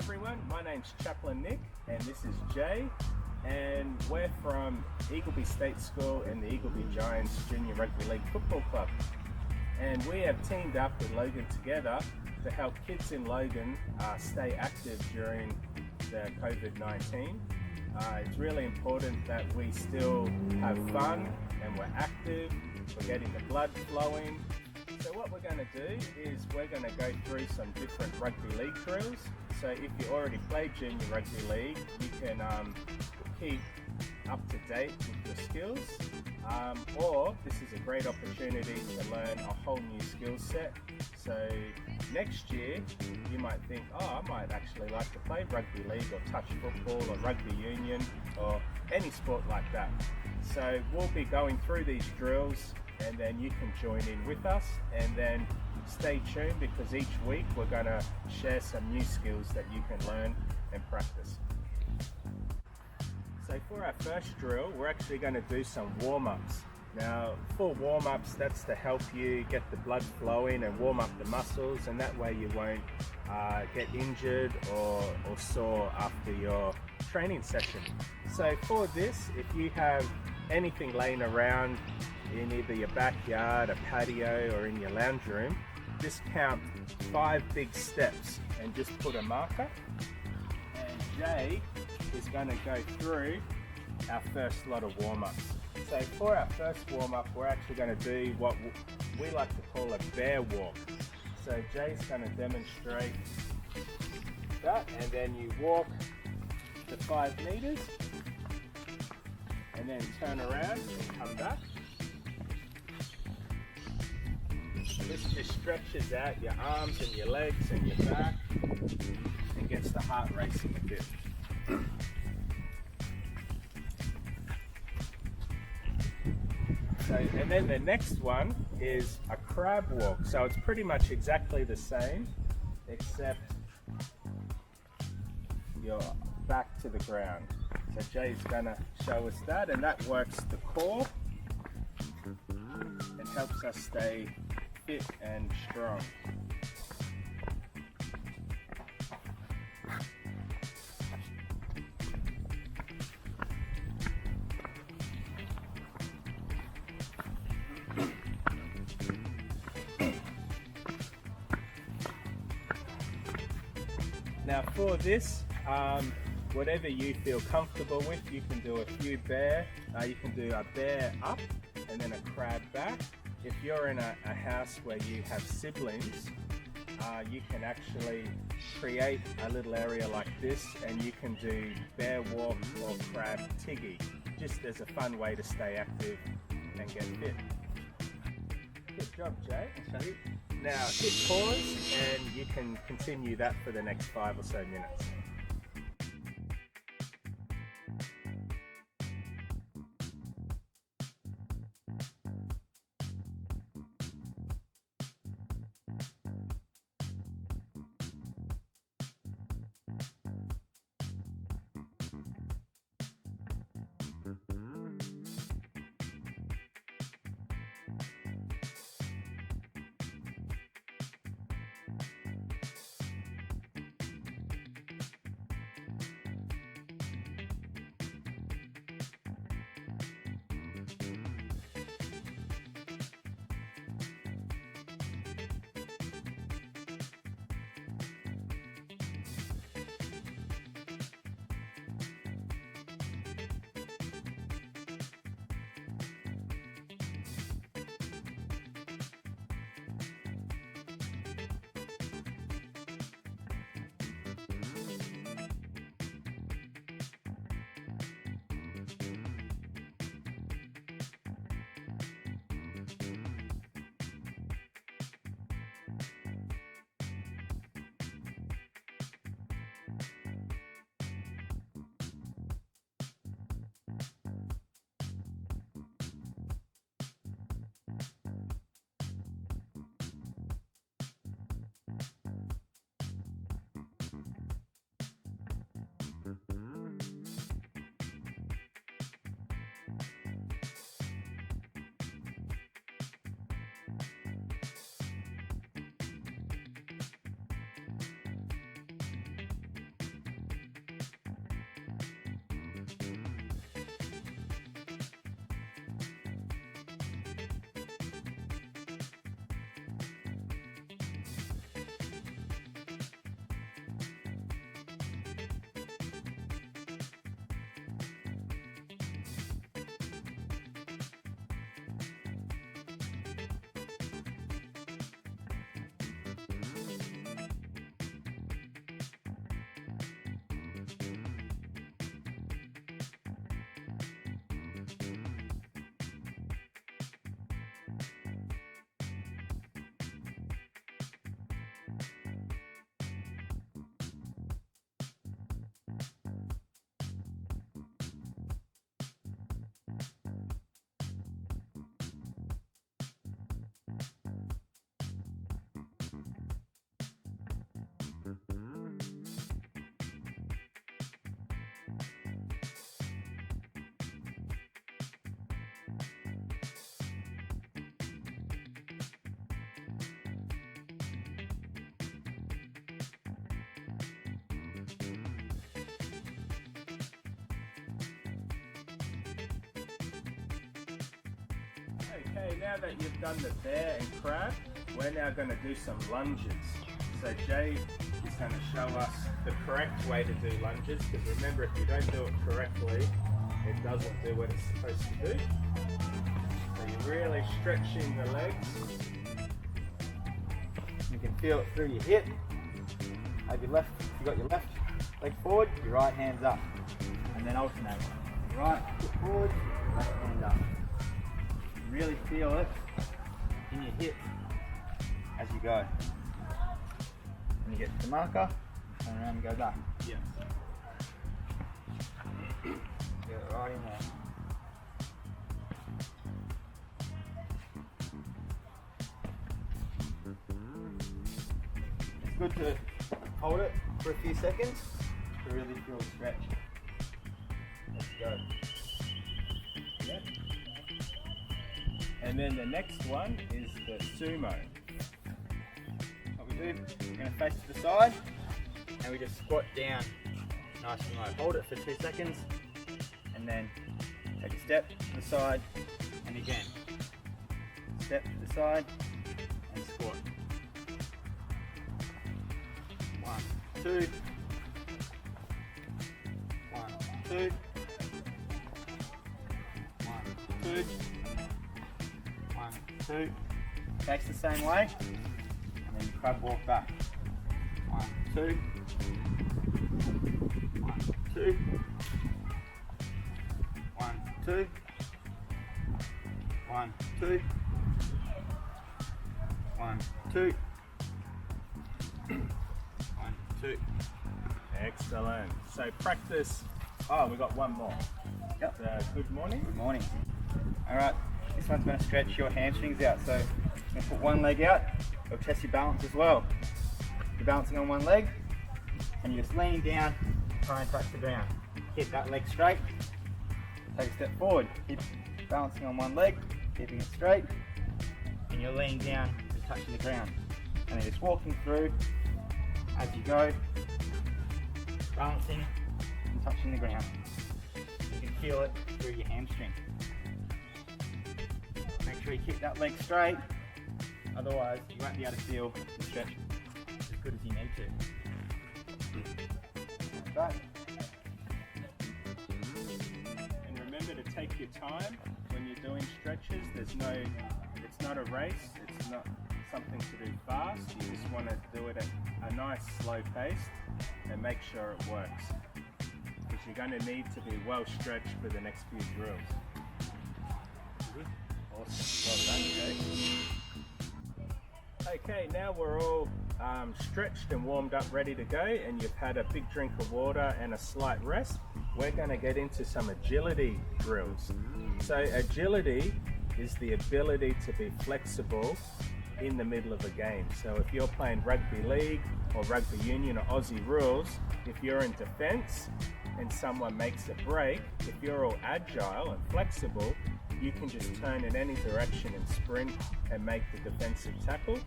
everyone, my name's Chaplain Nick and this is Jay, and we're from Eagleby State School and the Eagleby Giants Junior Rugby League Football Club, and we have teamed up with Logan together to help kids in Logan stay active during the COVID-19. It's really important that we still have fun and we're active, we're getting the blood flowing. So what we're going to do is we're going to go through some different rugby league drills. So if you already played junior rugby league, you can keep up to date with your skills, or this is a great opportunity to learn a whole new skill set. So next year you might think, oh, I might actually like to play rugby league or touch football or rugby union or any sport like that. So we'll be going through these drills and then you can join in with us, and then stay tuned because each week we're going to share some new skills that you can learn and practice. So for our first drill, we're actually going to do some warm-ups. Now for warm-ups, that's to help you get the blood flowing and warm up the muscles, and that way you won't get injured or sore after your training session. So for this, if you have anything laying around in either your backyard, a patio, or in your lounge room, just count 5 big steps and just put a marker. And Jay is going to go through our first lot of warm-ups. So for our first warm-up, we're actually going to do what we like to call a bear walk. So Jay's going to demonstrate that, and then you walk the 5 meters and then turn around and come back. This just stretches out your arms and your legs and your back and gets the heart racing a bit. So, and then the next one is a crab walk. So it's pretty much exactly the same, except you're back to the ground. So Jay's gonna show us that, and that works the core and helps us stay fit and strong. Now for this, whatever you feel comfortable with, you can do a few bear, you can do a bear up and then a crab back. If you're in a house where you have siblings, you can actually create a little area like this and you can do bear walk or crab tiggy, just as a fun way to stay active and get fit. Good job, Jay. Now hit pause and you can continue that for the next 5 or so minutes. Okay, now that you've done the bear and crab, we're now going to do some lunges. So Jay is going to show us the correct way to do lunges, because remember, if you don't do it correctly, it doesn't do what it's supposed to do. So you're really stretching the legs. You can feel it through your hip. Have your left, if you've got your left leg forward, your right hand's up. And then alternate. Right foot forward, left hand up. Really feel it in your hip as you go. When you get to the marker, turn around and go back. Yeah. Get it right in there. It's good to hold it for a few seconds to really feel the stretch. Let's go. Yep. And then the next one is the sumo. What we do, we're going to face to the side and we just squat down nice and low. Hold it for 2 seconds and then take a step to the side and again. Step to the side and squat. 1, 2. 1, 2. 1, 2. 1, 2. Face the same way. And then you crab walk back. 1, 2. 1, 2. 1, 2. 1, 2. 1, 2. 1, 2. Excellent. So practice. Oh, we got one more. Yep. Good morning. Good morning. Alright, this one's going to stretch your hamstrings out. So you're going to put one leg out, it'll test your balance as well. You're balancing on one leg and you're just leaning down, try and touch the ground. Keep that leg straight, take a step forward. Keep balancing on one leg, keeping it straight, and you're leaning down and touching the ground. And then just walking through as you go, balancing and touching the ground. You can feel it through your hamstring. Make sure you keep that leg straight, otherwise you won't be able to feel the stretch as good as you need to. Like that. And remember to take your time when you're doing stretches. It's not a race, it's not something to do fast. You just want to do it at a nice slow pace and make sure it works. Because you're going to need to be well stretched for the next few drills. Awesome, well done, Jay. Okay, now we're all stretched and warmed up, ready to go, and you've had a big drink of water and a slight rest. We're going to get into some agility drills. So agility is the ability to be flexible in the middle of a game. So if you're playing rugby league or rugby union or Aussie rules, if you're in defence and someone makes a break, if you're all agile and flexible, you can just turn in any direction and sprint and make the defensive tackle.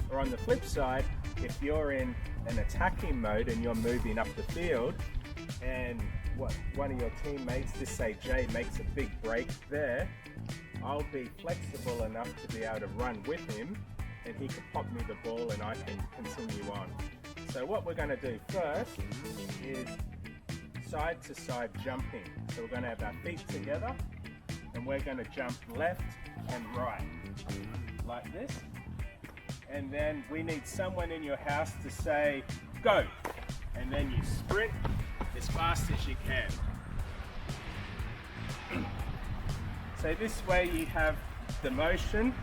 Or on the flip side, if you're in an attacking mode and you're moving up the field and one of your teammates, just say Jay, makes a big break there, I'll be flexible enough to be able to run with him and he can pop me the ball and I can continue on. So what we're going to do first is side to side jumping. So we're going to have our feet together and we're going to jump left and right like this. And then we need someone in your house to say go, and then you sprint as fast as you can. So this way you have the motion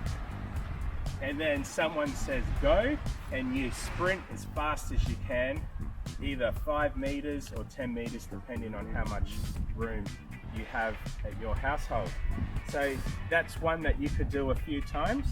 and then someone says go and you sprint as fast as you can, either 5 meters or 10 meters depending on how much room you have at your household. So that's one that you could do a few times.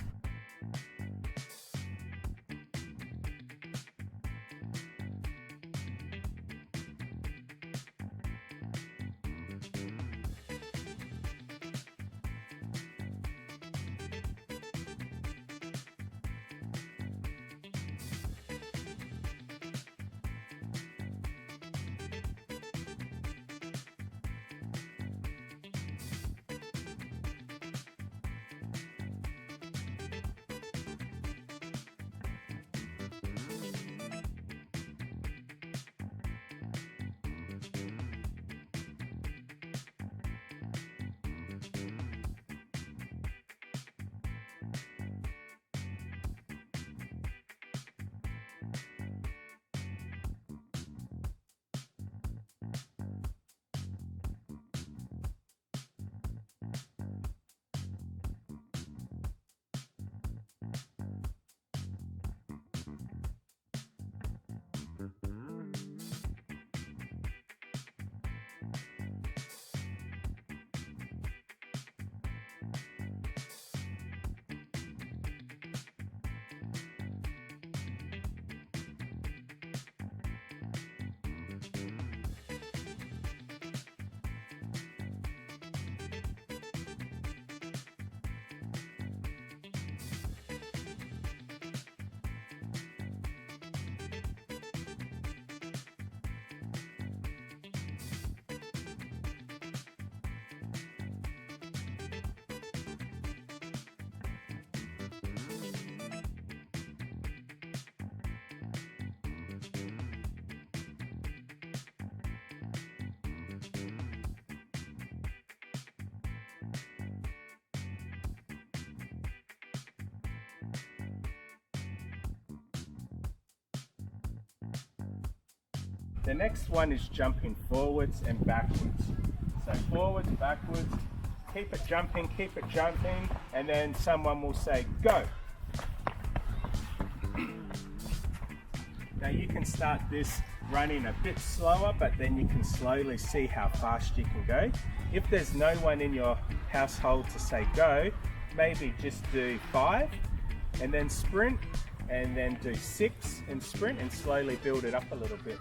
The next one is jumping forwards and backwards. So forwards, backwards, keep it jumping, and then someone will say, go. Now you can start this running a bit slower, but then you can slowly see how fast you can go. If there's no one in your household to say go, maybe just do 5 and then sprint, and then do 6 and sprint, and slowly build it up a little bit.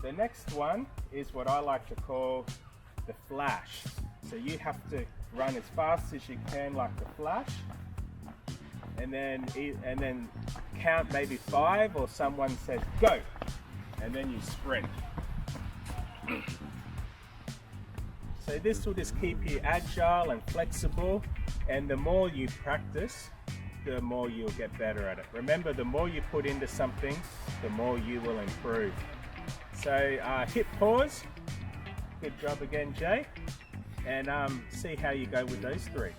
The next one is what I like to call the flash. So you have to run as fast as you can like the flash, and then count maybe 5, or someone says go, and then you sprint. So this will just keep you agile and flexible, and the more you practice, the more you'll get better at it. Remember, the more you put into something, the more you will improve. So hit pause. Good job again, Jay. And see how you go with those 3.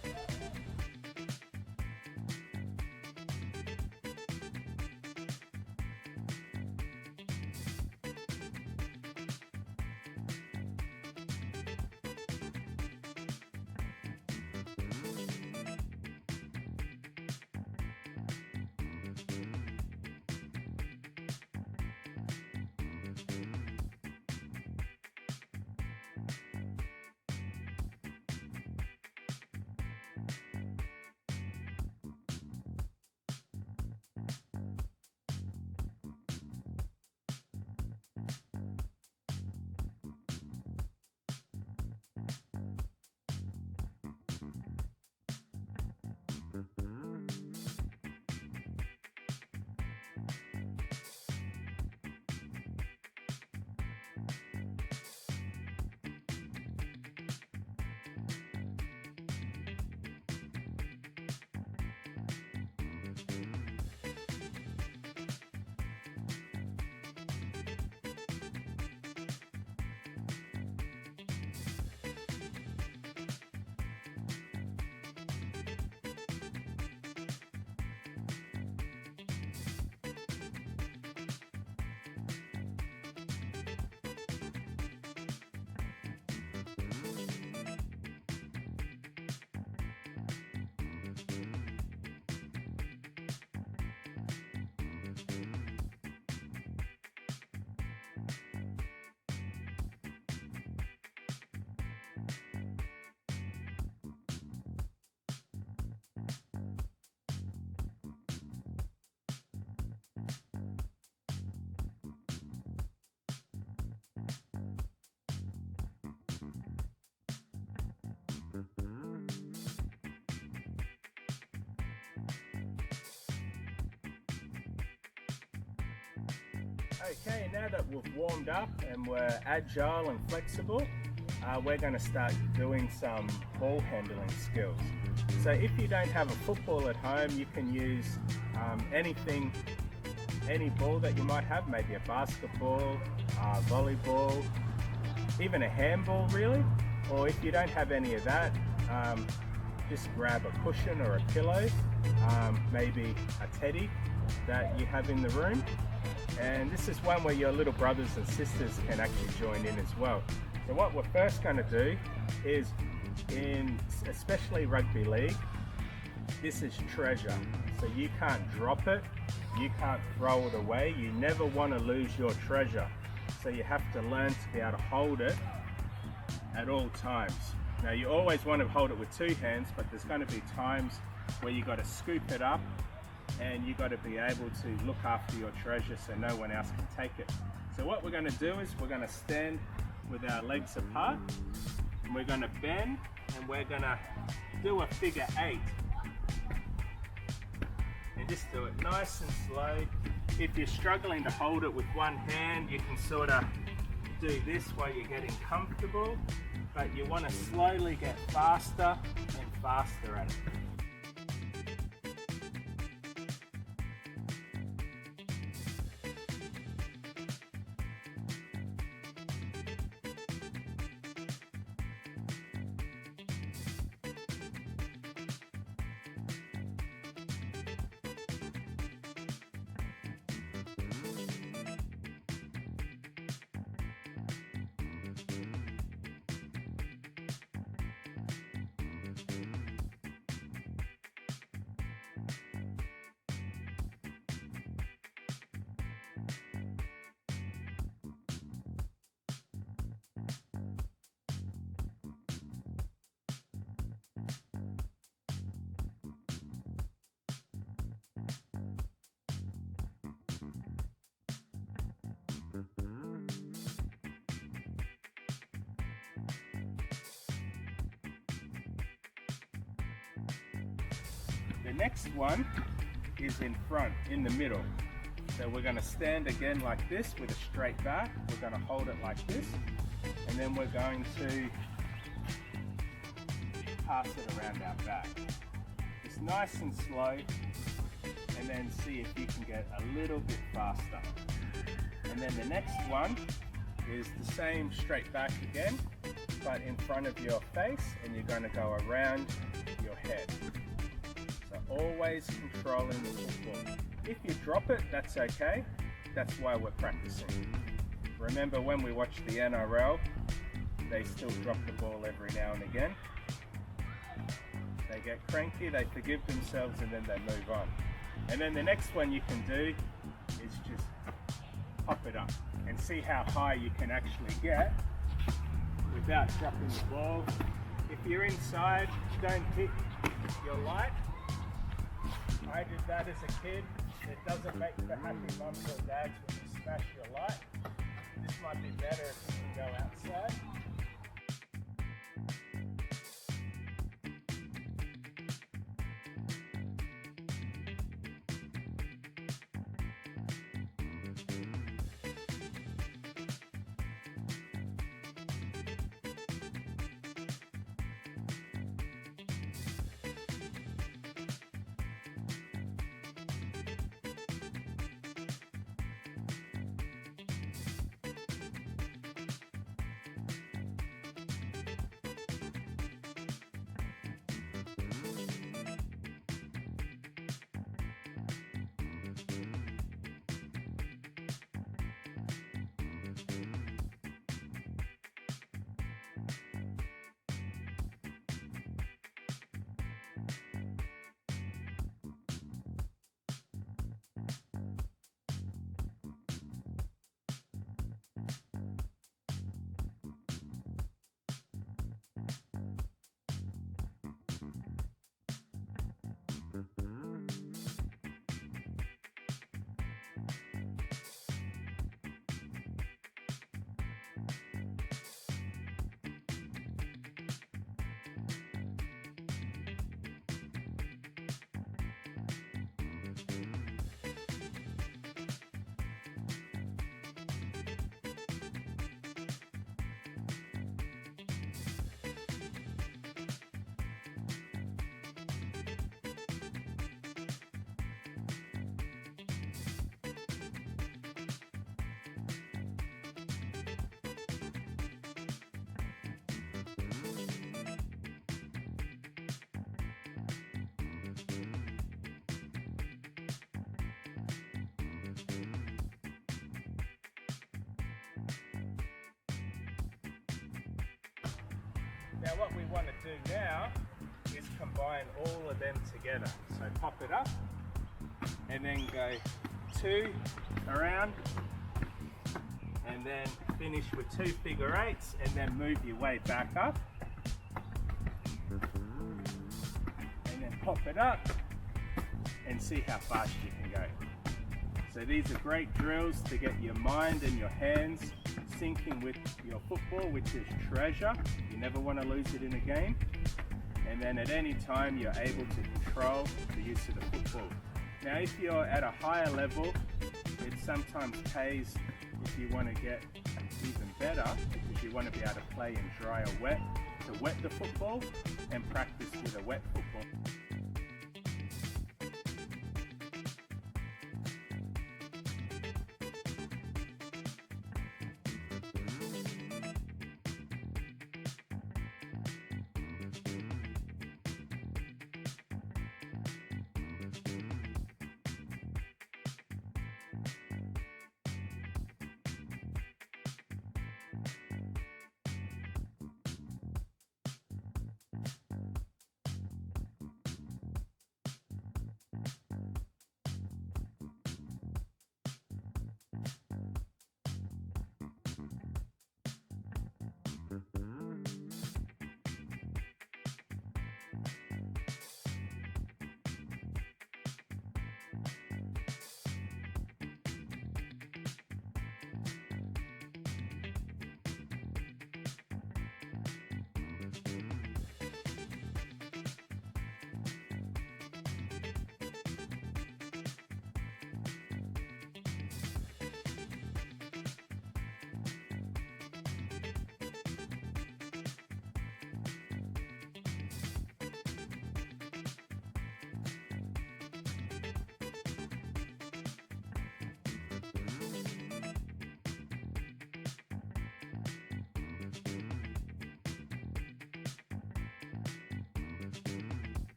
Okay, now that we've warmed up and we're agile and flexible, we're going to start doing some ball handling skills. So if you don't have a football at home, you can use anything, any ball that you might have, maybe a basketball, volleyball, even a handball really. Or if you don't have any of that, just grab a cushion or a pillow, maybe a teddy that you have in the room. And this is one where your little brothers and sisters can actually join in as well. So what we're first going to do is, especially rugby league, this is treasure. So you can't drop it, you can't throw it away, you never want to lose your treasure. So you have to learn to be able to hold it at all times. Now you always want to hold it with two hands, but there's going to be times where you got to scoop it up and you got to be able to look after your treasure so no one else can take it. So what we're going to do is we're going to stand with our legs apart and we're going to bend and we're going to do a figure 8. And just do it nice and slow. If you're struggling to hold it with one hand, you can sort of do this while you're getting comfortable, but you want to slowly get faster and faster at it. The next one is in front, in the middle. So we're going to stand again like this with a straight back. We're going to hold it like this, and then we're going to pass it around our back. Just nice and slow, and then see if you can get a little bit faster. And then the next one is the same straight back again, but in front of your face, and you're going to go around your head. So always controlling the football. If you drop it, that's okay. That's why we're practicing. Remember when we watch the NRL, they still drop the ball every now and again. They get cranky, they forgive themselves, and then they move on. And then the next one you can do is just pop it up and see how high you can actually get without dropping the ball. If you're inside, don't hit your light. I did that as a kid. It doesn't make for happy mums or dads when you smash your light. This might be better if you can go outside. Now what we want to do now is combine all of them together. So pop it up and then go 2 around and then finish with 2 figure 8s and then move your way back up and then pop it up and see how fast you can go. So these are great drills to get your mind and your hands syncing with your football, which is treasure. You never want to lose it in a game. And then at any time you're able to control the use of the football. Now if you're at a higher level, it sometimes pays, if you want to get even better, because you want to be able to play in dry or wet, to wet the football and practice with a wet football.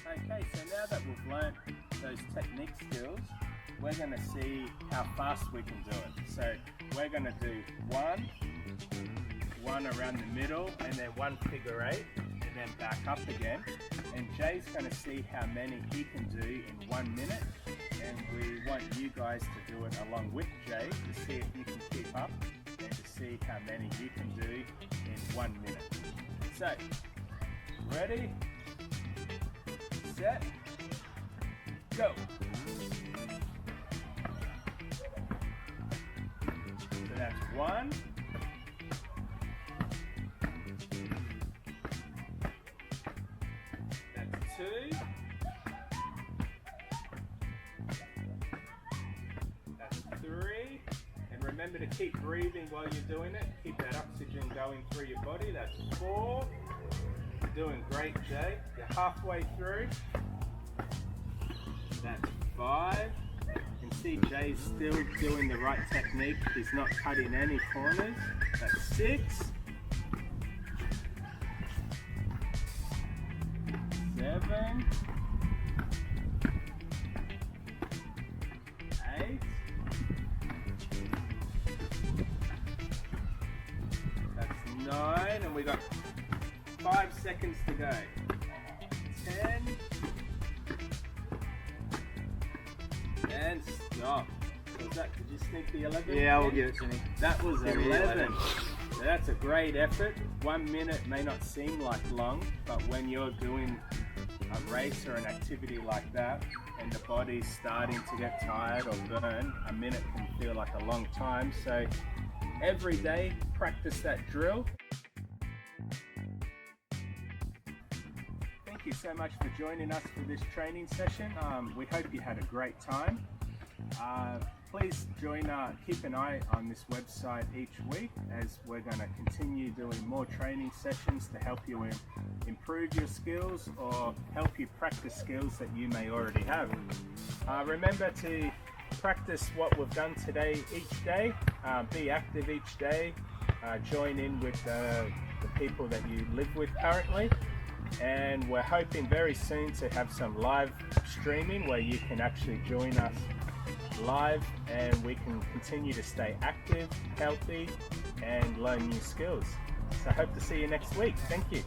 Okay, so now that we've learnt those technique skills, we're going to see how fast we can do it. So we're going to do one around the middle, and then 1 figure 8, and then back up again. And Jay's going to see how many he can do in 1 minute, and we want you guys to do it along with Jay to see if you can keep up and to see how many you can do in 1 minute. So, ready? Set, go. So that's 1. That's 2. That's 3. And remember to keep breathing while you're doing it. Keep that oxygen going through your body. That's 4. Doing great, Jay. You're halfway through. That's 5. You can see Jay's still doing the right technique. He's not cutting any corners. That's 6. 7. 8. That's 9. And we got 5 seconds to go. 10. And stop. Was that, did you sneak the 11? Yeah, we'll give it to me. That was 11. So that's a great effort. 1 minute may not seem like long, but when you're doing a race or an activity like that, and the body's starting to get tired or burn, a minute can feel like a long time. So every day, practice that drill. Thank you so much for joining us for this training session. We hope you had a great time. please keep an eye on this website each week, as we're going to continue doing more training sessions to help you improve your skills or help you practice skills that you may already have. Remember to practice what we've done today each day. Be active each day. Join in with the people that you live with currently. And we're hoping very soon to have some live streaming where you can actually join us live, and we can continue to stay active, healthy, and learn new skills. So I hope to see you next week. Thank you.